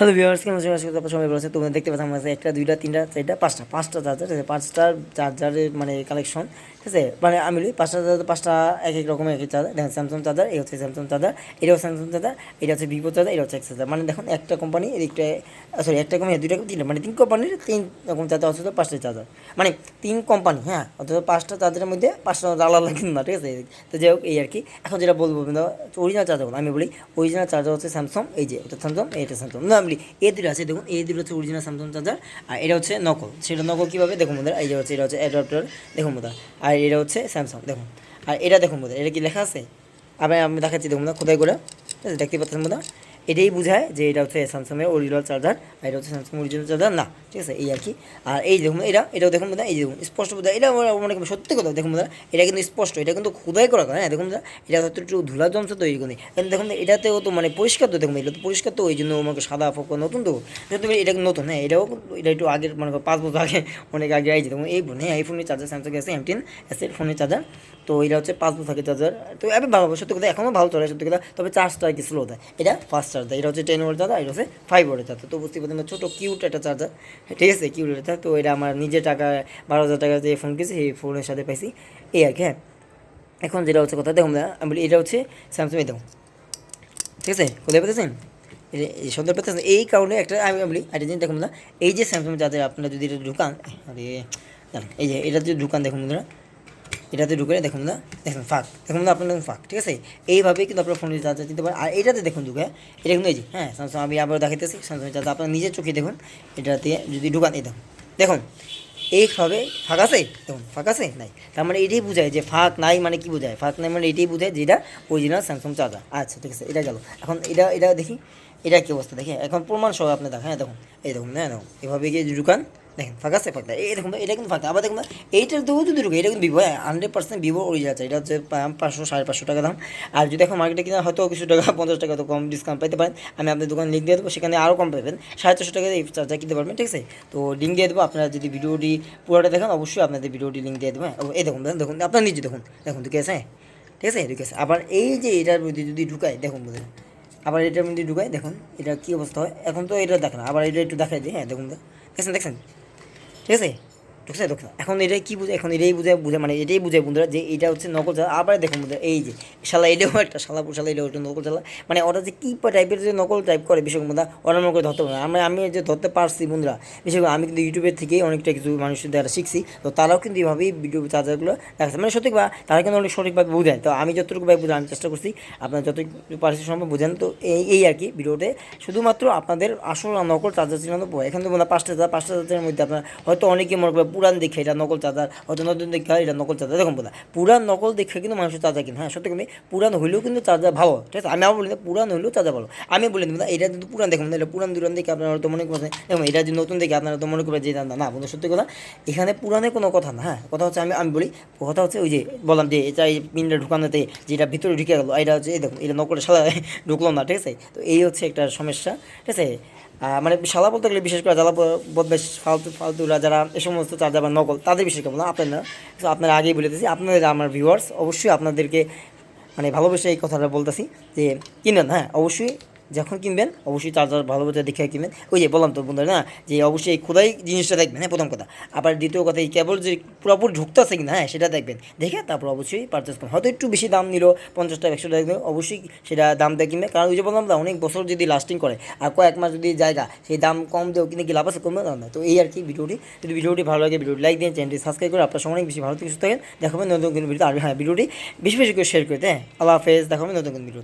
Hello viewers, কেমন আছেন? আশা করি আপনারা সবাই ভালো আছেন। তোমরা দেখতে পাচ্ছ আমার কাছে একটা, দুইটা, তিনটা, চারটা, পাঁচটা চার্জার, ঠিক আছে? পাঁচটার চার্জারের মানে কালেকশন, ঠিক আছে? মানে আমি বলি পাঁচটা চার্জার, পাঁচটা এক এক রকমের এক এক চার্জার। দেখেন স্যামসাং চার্জার, এই হচ্ছে স্যামসাং চার্জার, এটাও স্যামসাং চার্জার, এটা হচ্ছে ভিভো চার্জার, এটা হচ্ছে এক্স চার্জার। মানে দেখুন একটা কোম্পানি এদিকটা, সরি একটা কোম্পানি, দুইটা, তিনটা, মানে তিন কোম্পানির তিন রকম চার্জার, অথচ পাঁচটা চার্জার, মানে তিন কোম্পানি, হ্যাঁ, অথচ পাঁচটা চার্জারের মধ্যে পাঁচটা আলাদা কিন্তু না, ঠিক আছে? তো যাই হোক এই আর কি। এখন যেটা বলবো অরিজিনাল চার্জার, আমি বলি অরিজিনাল চার্জার হচ্ছে স্যামসাং, এই যে এটা স্যামসাং, এটা স্যামসাং না, আমি বলি এ দুটো আছে, দেখুন এই দুটো হচ্ছে অরিজিনাল স্যামসাং চার্জার, আর এটা হচ্ছে নকল। সেটা নকল কীভাবে দেখুন বোধহয়, এই যে হচ্ছে এটা হচ্ছে অ্যাডাপ্টার, দেখুন বোধহয়, আর এটা হচ্ছে স্যামসাং, দেখুন। আর এটা দেখুন বোধহয়, এটা কি লেখা আছে, আবার আমি দেখাচ্ছি, দেখুন না খোদাই করে, ঠিক আছে? দেখতে পাচ্ছেন বোধহয়, এটাই বোঝায় যে এটা হচ্ছে স্যামসাংয়ের অরিজিনাল চার্জার, আর এটা হচ্ছে স্যামসাং অরিজিনাল চার্জার না, ঠিক আছে? এই আর কি। আর এই দেখুন এটাও দেখুন বোধহয়, এই দেখুন স্পষ্ট বোধহয়, এটা মনে করি সত্যি কথা, দেখুন বোধহয় এটা কিন্তু স্পষ্ট, এটা কিন্তু খোদাই করা, হ্যাঁ দেখুন বোধহয়, এটা হয়তো একটু ধুলা জমছে তো এইগুলি, কিন্তু দেখুন এটাতেও তো মানে পরিষ্কার, তো দেখুন এটা তো পরিষ্কার, তো ওই জন্য আমাকে সাদা ফোক নতুন, তো যেহেতু এটা কিন্তু নতুন, হ্যাঁ এটাও, এটা একটু আগের মনে করো 5 বছর আগে, অনেক আগে আইছে, দেখুন এই ফোন, হ্যাঁ এই ফোনের চার্জার স্যামসাং আছে M10 ফোনের চার্জার, তো এটা হচ্ছে 5 বছর আগে চার্জার, তো এবার ভালো, সত্যি কথা এখনও ভালো চলে সত্যি কথা, তবে চার্জটা কি স্লো দেয়, এটা ফাস্ট চার্জ দেয়, এটা হচ্ছে 10 ওয়াট চার্জার, এটা হচ্ছে 5 ওয়াটের চার্জার, তো বুঝতে পারছেন ছোটো কিউট একটা চার্জার, ঠিক আছে? কিউট একটা, তো এটা আমার নিজের টাকা 12,000 টাকা যে ফোন কিনেছি এই ফোনের সাথে পাইছি, এই আর কি। হ্যাঁ এখন যেটা হচ্ছে কথা, দেখুন আমি বলি এটা হচ্ছে স্যামসাং, এই দেখুন, ঠিক আছে? কোথায় পেতেছেন এই সন্দেহ পেতেছেন, এই কারণে একটা আমি বলি একটা জিনিস দেখুন না, এই যে স্যামসাং চার্জার আপনারা যদি এটা ঢুকান, আরে জানেন এই যে এটা যদি ঢুকান, দেখুন বন্ধুরা এটাতে ঢুকে দেখুন না, দেখুন ফাঁক, দেখুন না আপনার দেখুন ফাঁক, ঠিক আছে? এইভাবেই কিন্তু আপনার ফোনের চার্জার দিতে পারেন। আর এটাতে দেখুন ঢুকে, এটা কিন্তু এই যে, হ্যাঁ স্যামসাং, আমি আবার দেখাইতেছি স্যামসাং চার্জার, আপনার নিজের চোখে দেখুন, এটাতে যদি ঢুকান, এই দেখুন, দেখুন এইভাবে ফাঁক আছে, দেখুন ফাঁক আছে নাই, তার মানে এটাই বোঝায় যে ফাঁক নাই, মানে কি বোঝায় ফাঁক নাই, মানে এটাই বোঝায় যে এটা অরিজিনাল স্যামসাং চার্জার। আচ্ছা ঠিক আছে, এটা গেল। এখন এটা দেখি, এটা কী অবস্থা দেখে, এখন প্রমাণ সহ আপনি দেখেন, হ্যাঁ দেখুন, এই দেখুন, হ্যাঁ দেখুন এভাবে গিয়ে ঢুকান, দেখেন ফাঁকা আছে, ফাঁকা, এই দেখুন এটা কিন্তু ফাঁকা। আবার দেখুন এইটার দেবো যদি ঢুকে, এটা কিন্তু ভিভো, 100% ভিভো অরিজিনাল আছে, এটা হচ্ছে 500 550 টাকা দাম। আর যদি এখন মার্কেটে কিনা হয়তো কিছু টাকা 50 টাকা তো কম ডিসকাউন্ট পাইতে পারেন, আমি আপনার দোকানে লিঙ্ক দিয়ে দেবো, সেখানে আরও কম পাবেন, 450 টাকা এই চার্জার কিনতে পারবেন, ঠিক আছে? তো লিঙ্ক দিয়ে দেবো, আপনারা যদি ভিডিওটি পুরোটা দেখেন অবশ্যই আপনাদের ভিডিওটি লিঙ্ক দিয়ে দেবো, হ্যাঁ এই দেখুন দেখুন আপনার নিজে দেখুন, দেখুন ঠিক আছে, ঠিক আছে ঠিক আছে। আবার এই যে এটার মধ্যে যদি ঢুকায়, দেখুন বুঝলেন, আবার এটার মধ্যে ঢুকায়, দেখুন এটা কী অবস্থা হয়। এখন তো এটা দেখেন, আবার এটা একটু দেখাই দিই, হ্যাঁ দেখুন দেখছেন দেখছেন, ঠিক আছে? ঢুকছে ঢুকছে, এখন এটাই কী বুঝে, এখন এটাই বুঝে মানে এটাই বুঝে বন্ধুরা যে এটা হচ্ছে নকল চালা। আবার দেখুন বন্ধুরা এই যে শালা, এটাও একটা শালাপুর শালা, এটাও একটা নকল চালা, মানে ওরা যে কী টাইপের যে নকল টাইপ করে বিষয় বন্ধুরা, ওরা মনে করে ধরতে পারে না। আমি যে ধরতে পারছি বন্ধুরা, বিশেষ করে আমি কিন্তু ইউটিউবের থেকেই অনেকটা কিছু মানুষের দ্বারা শিখছি, তো তারাও কিন্তু এইভাবেই ভিডিও চার্জারগুলো দেখাচ্ছে, মানে সঠিক বা তারা কিন্তু অনেক সঠিকভাবে বোঝায়। তো আমি যতটুকু ভাই বুঝে আমি চেষ্টা করছি, আপনার যতটুকু পারছি সম্ভব বোঝেন। তো এই আর কি ভিডিওতে শুধুমাত্র আপনাদের আসল নকল চার্জার চিনানো পড়ে। এখানে তো বন্ধুরা পাঁচটা চার্জারের মধ্যে আপনার হয়তো অনেকে মনে করে পুরান দেখে এটা নকল চার্জার, হয়তো নতুন দেখে এটা নকল চার্জার। দেখুন বন্ধুরা পুরান নকল দেখে কিন্তু মানুষের চার্জার কিনে, হ্যাঁ সত্যি কিন্তু পুরান হইলেও কিন্তু চার্জার ভালো, ঠিক আছে? আমি আবার বলি না পুরান হইলেও চার্জার ভালো, আমি বলি না এটা কিন্তু পুরান, দেখুন এটা পুরান দুরান দেখে আপনারা হয়তো মনে করছেন, দেখুন এটা যদি নতুন দেখে আপনারা তো মনে করবেন যে না বন্ধু সত্যি কথা, এখানে পুরানের কোনো কথা না। হ্যাঁ কথা হচ্ছে আমি বলি, কথা হচ্ছে ওই যে বললাম যে এটা এই পিনটা ঢুকানোতে যেটা ভিতরে ঢুকে গেলো, এটা হচ্ছে এই দেখুন এটা নকলের সালা ঢুকলো না, ঠিক আছে? তো এই হচ্ছে একটা সমস্যা, ঠিক আছে? মানে শালা বলতে গেলে বিশেষ করে যারা বদমাইশ ফালতুরা যারা এই সমস্ত চার্জার বা নকল, তাদের বিশেষ করে বললাম, আপনারা আগেই বলে দিয়েছি, আপনাদের আমার ভিউয়ার্স অবশ্যই আপনাদেরকে মানে ভালোবেসে এই কথাটা বলতেছি যে কিনেন, হ্যাঁ অবশ্যই যখন কিনবেন অবশ্যই চার্জার ভালোভাবে দেখে কিনবেন। ওই যে বললাম তো বন্ধুরা না, যে অবশ্যই এই খোদাই জিনিসটা দেখবেন, হ্যাঁ প্রথম কথা। আবার দ্বিতীয় কথা, এই কেবল যে পুরোপুরি ঢুকতেছে কিনা, হ্যাঁ সেটা দেখবেন, দেখে তারপর অবশ্যই পারচেস করুন। হয়তো একটু বেশি দাম নিল, 50 টাকা 100 টাকা, অবশ্যই সেটা দাম দিয়ে কিনবে, কারণ ওই যে বললাম না অনেক বছর যদি লাস্টিং করে আর কয়েক মাস যদি জায়গা সেই দাম কম দিয়েও কিনে কি লাভ আছে, কমবে দাম না। তো এই আর কি ভিডিওটি, যদি ভিডিওটি ভালো লাগে ভিডিওটি লাইক দিন, চ্যানেলটি সাবস্ক্রাইব করে আপনার সঙ্গে অনেক বেশি ভালো থেকে সুস্থ থাকেন। দেখাবেন নতুন কোনো ভিডিও, আর হ্যাঁ ভিডিওটি বেশি বেশি করে শেয়ার করে দেন। আল্লাহ হাফেজ, দেখাবেন নতুন কোনো ভিডিও।